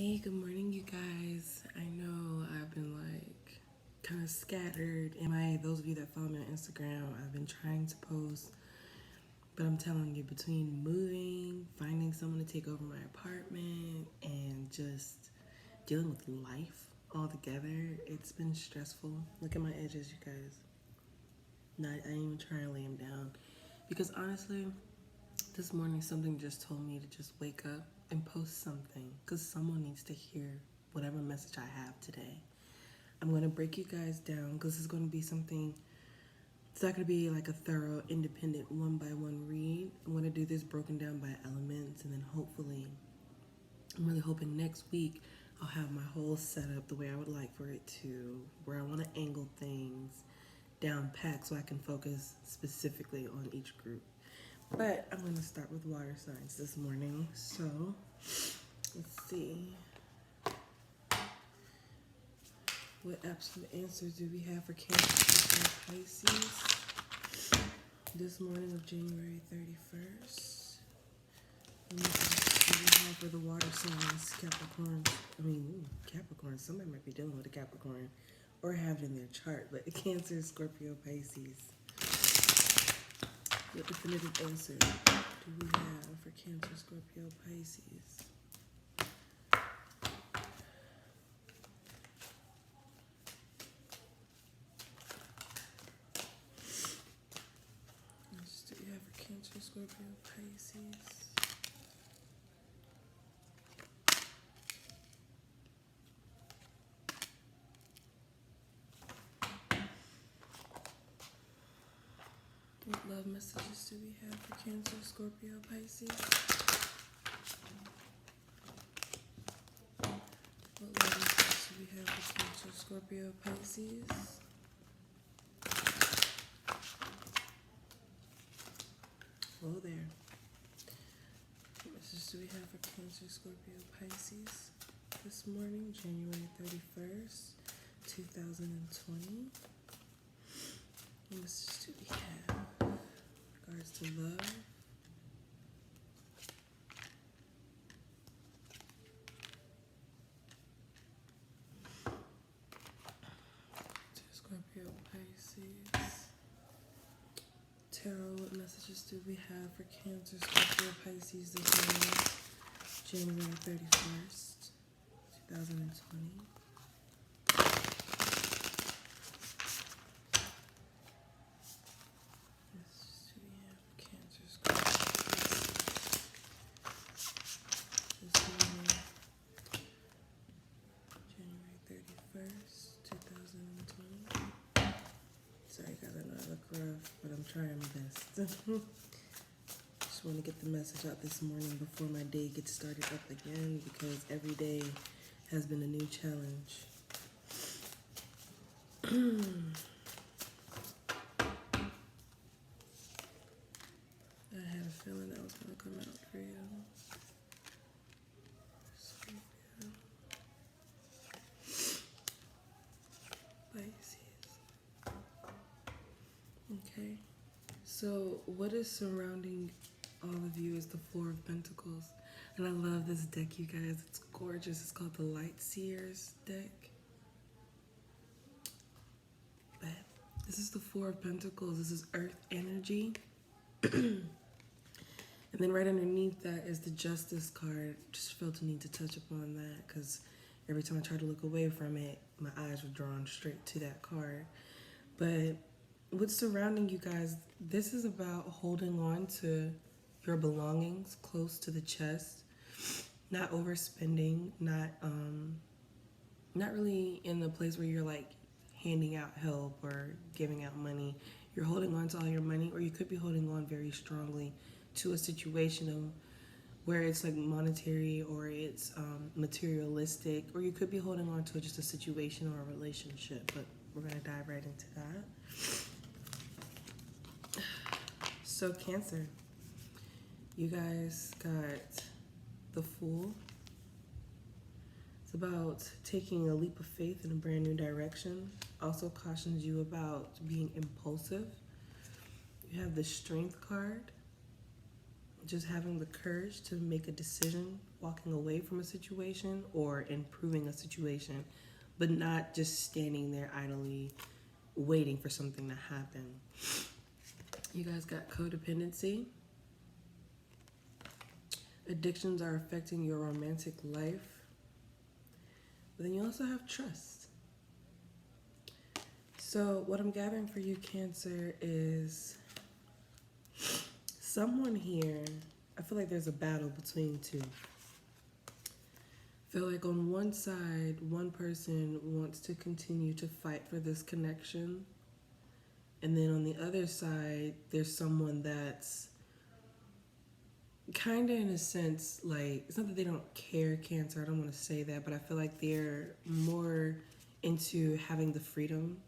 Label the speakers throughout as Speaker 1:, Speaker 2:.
Speaker 1: Hey, good morning, you guys. I know I've been like kind of scattered. Those of you that follow me on Instagram, I've been trying to post, but I'm telling you, between moving, finding someone to take over my apartment, and just dealing with life all together, it's been stressful. Look at my edges, you guys. I ain't even trying to lay them down because honestly, this morning something just told me to just wake up and post something because someone needs to hear whatever message I have today. I'm going to break you guys down because it's going to be something, it's not going to be like a thorough, independent, one by one read. I'm going to do this broken down by elements, and then hopefully, I'm really hoping next week I'll have my whole setup the way I would like for it to, where I want to angle things down packed so I can focus specifically on each group. But I'm going to start with water signs this morning. So, let's see. What absolute answers do we have for Cancer, and Pisces this morning of January 31st? And what do we have for the water signs, Capricorn? Capricorn. Somebody might be dealing with a Capricorn or have it in their chart, but Cancer, Scorpio, Pisces. What definitive answer do we have for Cancer, Scorpio, Pisces? What do we have for Cancer, Scorpio, Pisces? What love messages do we have for Cancer, Scorpio, Pisces? What love messages do we have for Cancer, Scorpio, Pisces? Hello there. What messages do we have for Cancer, Scorpio, Pisces this morning, January 31st, 2020? What messages do we have in regards to love? Scorpio, Pisces. Tarot, what messages do we have for Cancer, Scorpio, Pisces this morning, January 31st, 2020? Messages do we have for Cancer, Scorpio, Pisces this morning, January 31st, 2020? Sorry guys, I know I look rough, but I'm trying my best. Just want to get the message out this morning before my day gets started up again, because every day has been a new challenge. I had a feeling that was going to come out for you. Pisces. Okay, so what is surrounding all of you is the Four of Pentacles. And I love this deck, you guys. It's gorgeous. It's called the Light Seers deck. But this is the Four of Pentacles. This is Earth energy. And then right underneath that is the Justice card. Just felt a need to touch upon that because every time I tried to look away from it, my eyes were drawn straight to that card. But what's surrounding you guys, this is about holding on to your belongings close to the chest, not overspending, not really in the place where you're like handing out help or giving out money. You're holding on to all your money, or you could be holding on very strongly to a situation of where it's like monetary or it's materialistic, or you could be holding on to just a situation or a relationship. But we're gonna dive right into that. So Cancer, you guys got the Fool. It's about taking a leap of faith in a brand new direction. Also cautions you about being impulsive. You have the Strength card, just having the courage to make a decision walking away from a situation or improving a situation, but not just standing there idly waiting for something to happen. You guys got codependency. Addictions are affecting your romantic life. But then you also have trust. So what I'm gathering for you, Cancer, is someone here, I feel like there's a battle between two. I feel like on one side, one person wants to continue to fight for this connection. And then on the other side, there's someone that's kind of, in a sense, like, it's not that they don't care, Cancer, I don't want to say that, but I feel like they're more into having the freedom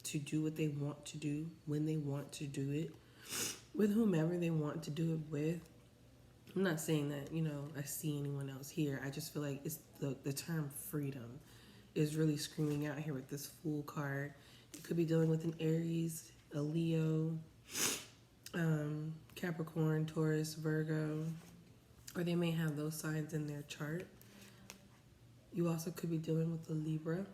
Speaker 1: to do what they want to do, when they want to do it, with whomever they want to do it with. I'm not saying that, I see anyone else here. I just feel like it's the term freedom is really screaming out here with this Fool card. You could be dealing with an Aries, a Leo, Capricorn, Taurus, Virgo, or they may have those signs in their chart. You also could be dealing with a Libra.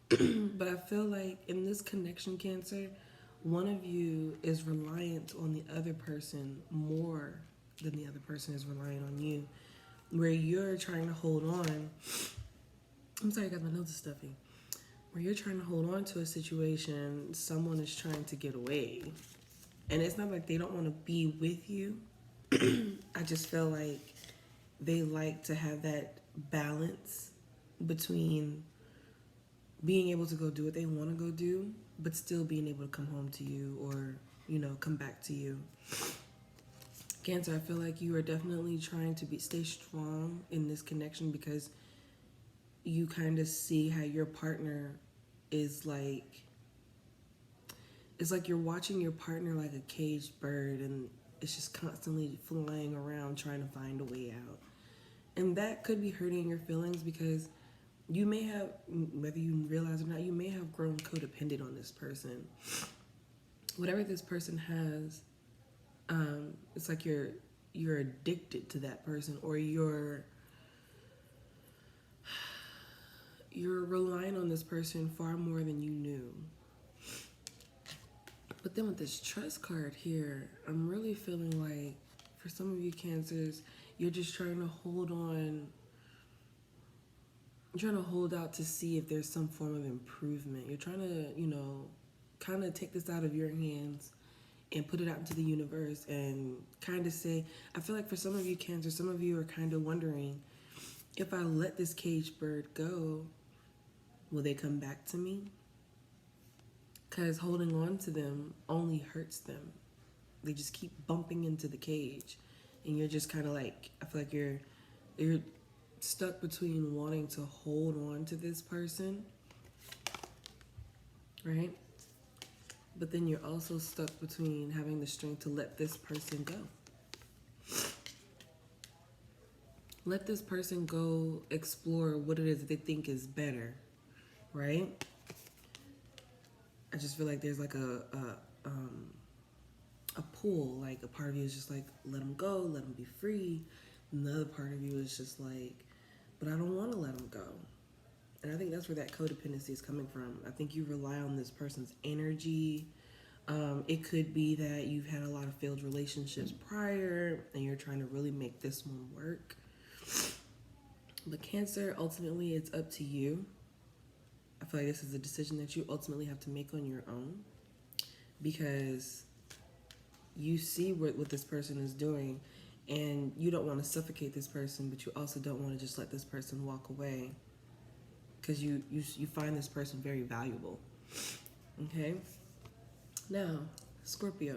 Speaker 1: But I feel like in this connection, Cancer, one of you is reliant on the other person more than the other person is relying on you, where you're trying to hold on. I'm sorry, I got my nose stuffy. Where you're trying to hold on to a situation, someone is trying to get away. And it's not like they don't want to be with you. I just feel like they like to have that balance between being able to go do what they want to go do, but still being able to come home to you or, come back to you. Cancer, I feel like you are definitely trying to stay strong in this connection because you kind of see how your partner is like, it's like you're watching your partner like a caged bird and it's just constantly flying around trying to find a way out. And that could be hurting your feelings because you may have, whether you realize or not, you may have grown codependent on this person. Whatever this person has, it's like you're addicted to that person, or you're relying on this person far more than you knew. But then with this trust card here, I'm really feeling like for some of you Cancers, you're just trying to hold on. You're trying to hold out to see if there's some form of improvement. You're trying to, kind of take this out of your hands and put it out into the universe and kind of say, I feel like for some of you Cancer, some of you are kind of wondering, if I let this caged bird go, will they come back to me? Because holding on to them only hurts them. They just keep bumping into the cage. And you're just kind of like, I feel like you're stuck between wanting to hold on to this person, right? But then you're also stuck between having the strength to let this person go. Let this person go explore what it is that they think is better, right? I just feel like there's like a pull, like a part of you is just like, let them go, let them be free. And the other part of you is just like, but I don't want to let them go. And I think that's where that codependency is coming from. I think you rely on this person's energy. It could be that you've had a lot of failed relationships prior and you're trying to really make this one work. But Cancer, ultimately, it's up to you. I feel like this is a decision that you ultimately have to make on your own because you see what this person is doing and you don't want to suffocate this person, but you also don't want to just let this person walk away because you find this person very valuable. Okay? Now, Scorpio.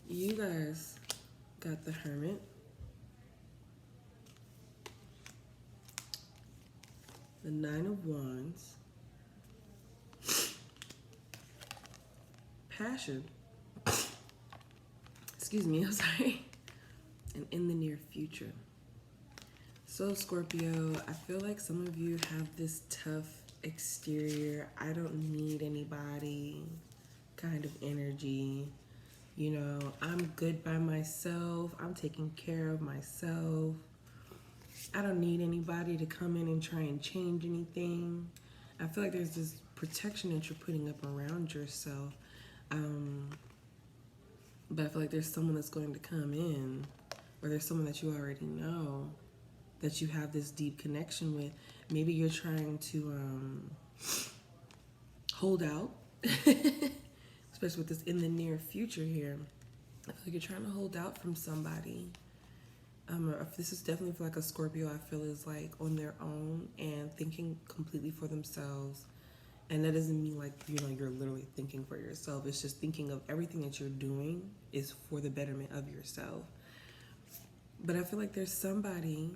Speaker 1: You guys got the Hermit. The Nine of Wands. Passion. Excuse me, I'm sorry. And in the near future. So Scorpio, I feel like some of you have this tough exterior, I don't need anybody kind of energy. You know, I'm good by myself. I'm taking care of myself. I don't need anybody to come in and try and change anything. I feel like there's this protection that you're putting up around yourself. Um, but I feel like there's someone that's going to come in, or there's someone that you already know that you have this deep connection with. Maybe you're trying to hold out, especially with this in the near future here. I feel like you're trying to hold out from somebody. This is definitely for like a Scorpio, I feel is like on their own and thinking completely for themselves. And that doesn't mean like, you know, you're literally thinking for yourself. It's just thinking of everything that you're doing is for the betterment of yourself. But I feel like there's somebody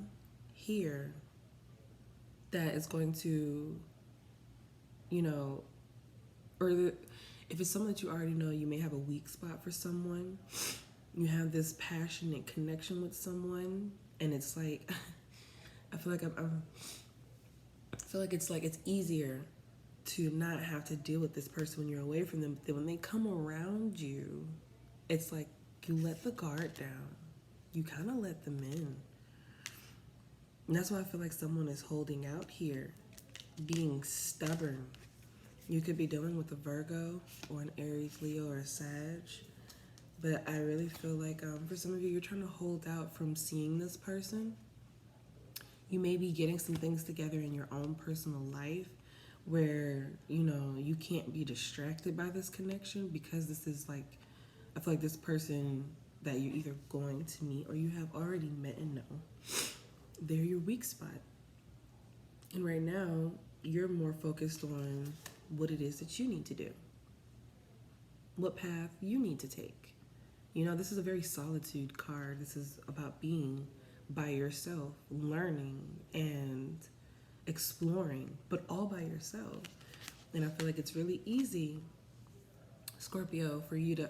Speaker 1: here that is going to, you know, if it's someone that you already know, you may have a weak spot for someone. You have this passionate connection with someone, and it's like, I feel like it's easier to not have to deal with this person when you're away from them. But then when they come around you, it's like you let the guard down. You kind of let them in. And that's why I feel like someone is holding out here, being stubborn. You could be dealing with a Virgo or an Aries, Leo, or a Sag. But I really feel like for some of you, you're trying to hold out from seeing this person. You may be getting some things together in your own personal life where, you know, you can't be distracted by this connection, because this is like, I feel like this person that you're either going to meet or you have already met and know, they're your weak spot. And right now, you're more focused on what it is that you need to do, what path you need to take. You know, this is a very solitude card. This is about being by yourself, learning and exploring, but all by yourself. And I feel like it's really easy, Scorpio, for you to,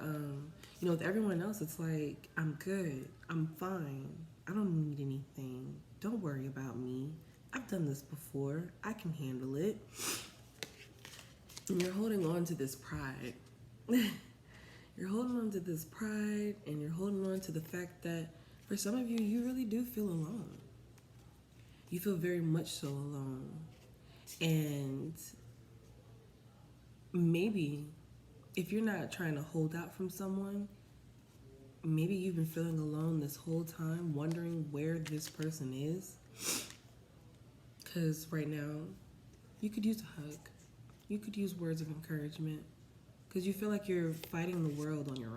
Speaker 1: you know, with everyone else, it's like, I'm good, I'm fine, I don't need anything, don't worry about me, I've done this before, I can handle it. And you're holding on to this pride. You're holding on to this pride, and you're holding on to the fact that for some of you, you really do feel alone. You feel very much so alone. And maybe if you're not trying to hold out from someone, maybe you've been feeling alone this whole time, wondering where this person is. Because right now, you could use a hug. You could use words of encouragement. Because you feel like you're fighting the world on your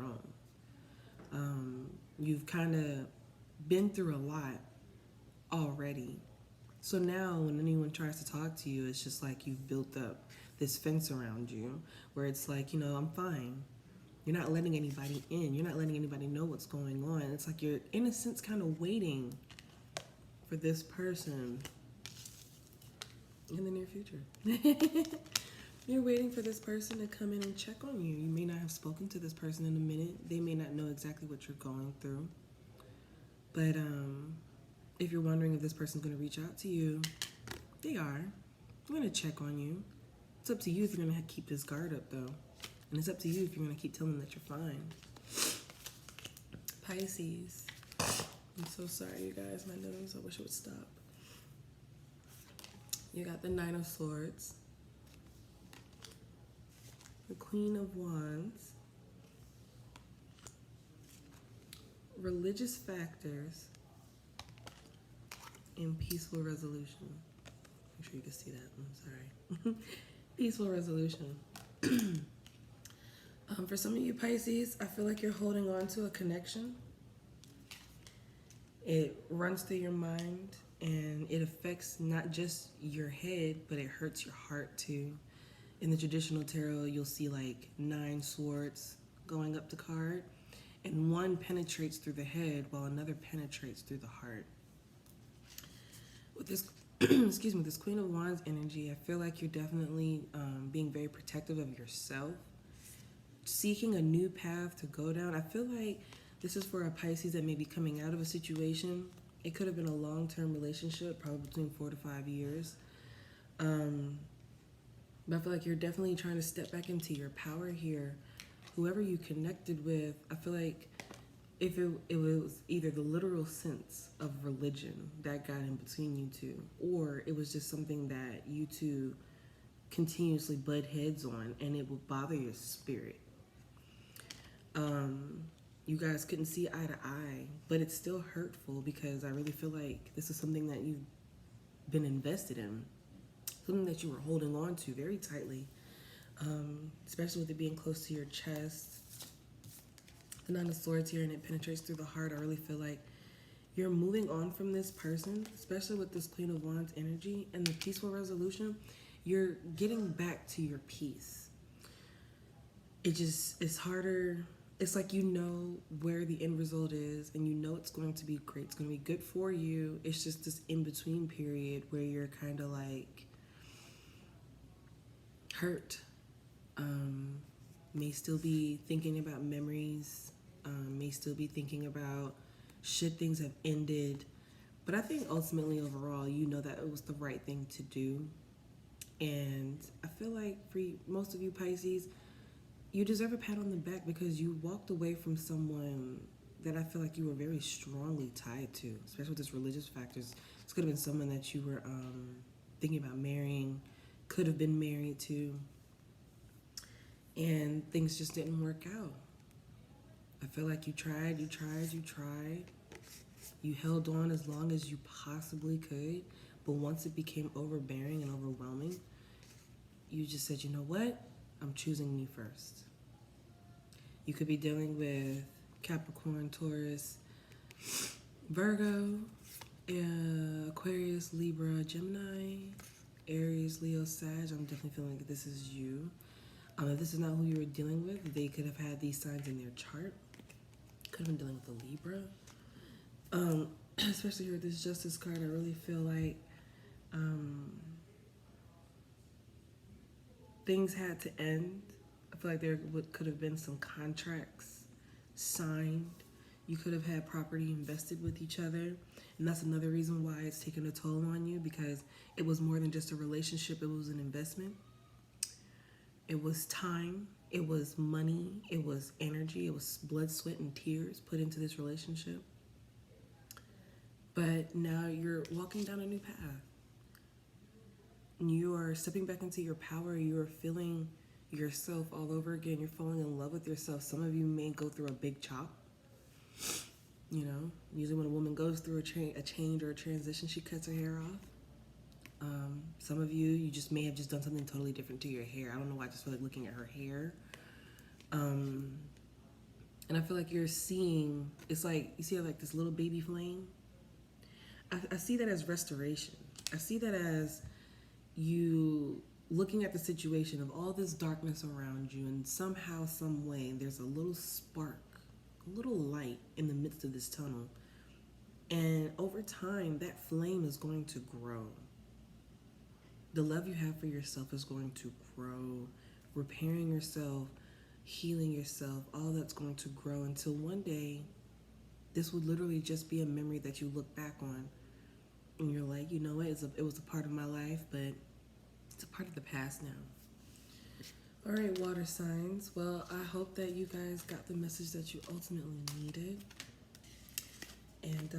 Speaker 1: own. You've kind of been through a lot already. So now when anyone tries to talk to you, it's just like you've built up this fence around you where it's like, you know, I'm fine. You're not letting anybody in. You're not letting anybody know what's going on. It's like you're, in a sense, kind of waiting for this person in the near future. You're waiting for this person to come in and check on you. You may not have spoken to this person in a minute. They may not know exactly what you're going through. But if you're wondering if this person's going to reach out to you, they are. They're going to check on you. It's up to you if you're going to keep this guard up, though. And it's up to you if you're going to keep telling them that you're fine. Pisces. I'm so sorry, you guys. My nose, I wish it would stop. You got the Nine of Swords, the Queen of Wands, religious factors, and peaceful resolution. Make sure you can see that. I'm sorry. Peaceful resolution. For some of you Pisces, I feel like you're holding on to a connection. It runs through your mind, and it affects not just your head, but it hurts your heart too. In the traditional tarot, you'll see like 9 swords going up the card, and one penetrates through the head while another penetrates through the heart. With this, excuse me, this Queen of Wands energy, I feel like you're definitely being very protective of yourself, seeking a new path to go down. I feel like this is for a Pisces that may be coming out of a situation. It could have been a long-term relationship, probably between 4 to 5 years. But I feel like you're definitely trying to step back into your power here whoever you connected with, I feel like if it was either the literal sense of religion that got in between you two, or it was just something that you two continuously butt heads on and it would bother your spirit. You guys couldn't see eye to eye, but it's still hurtful because I really feel like this is something that you've been invested in, something that you were holding on to very tightly, especially with it being close to your chest. The Nine of Swords here, and it penetrates through the heart. I really feel like you're moving on from this person, especially with this Queen of Wands energy and the peaceful resolution. You're getting back to your peace. It's harder. It's like you know where the end result is and you know it's going to be great. It's going to be good for you. It's just this in-between period where you're kind of like hurt. May still be thinking about memories. May still be thinking about should things have ended. But I think ultimately overall you know that it was the right thing to do. And I feel like for most of you Pisces, you deserve a pat on the back because you walked away from someone that I feel like you were very strongly tied to, especially with this religious factors. This could have been someone that you were thinking about marrying, could have been married to, and things just didn't work out. I feel like you tried. You held on as long as you possibly could, but once it became overbearing and overwhelming, you just said, you know what? I'm choosing me first. You could be dealing with Capricorn, Taurus, Virgo, Aquarius, Libra, Gemini, Aries, Leo, Sag. I'm definitely feeling like this is you. If this is not who you were dealing with, they could have had these signs in their chart. Could have been dealing with a Libra. Especially here with this Justice card, I really feel like things had to end. I feel like there could have been some contracts signed. You could have had property invested with each other. And that's another reason why it's taken a toll on you, because it was more than just a relationship. It was an investment. It was time. It was money. It was energy. It was blood, sweat, and tears put into this relationship. But now you're walking down a new path. You are stepping back into your power. You are feeling yourself all over again. You're falling in love with yourself. Some of you may go through a big chop. You know, usually when a woman goes through a change or a transition, she cuts her hair off. Some of you just may have just done something totally different to your hair. I don't know why I just feel like looking at her hair. And I feel like you're seeing, it's like, you see like this little baby flame? I see that as restoration. I see that as you looking at the situation of all this darkness around you, and somehow, some way, there's a little spark, a little light in the midst of this tunnel. And over time, that flame is going to grow. The love you have for yourself is going to grow. Repairing yourself, healing yourself, all that's going to grow until one day, this would literally just be a memory that you look back on. And you're like, you know what, it was a part of my life, but it's a part of the past now. All right, water signs. Well, I hope that you guys got the message that you ultimately needed. And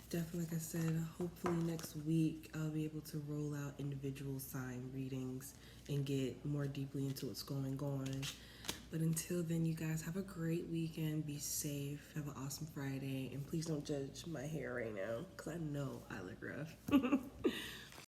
Speaker 1: definitely, like I said, hopefully next week I'll be able to roll out individual sign readings and get more deeply into what's going on. But until then, you guys have a great weekend. Be safe. Have an awesome Friday. And please don't judge my hair right now, because I know I look rough.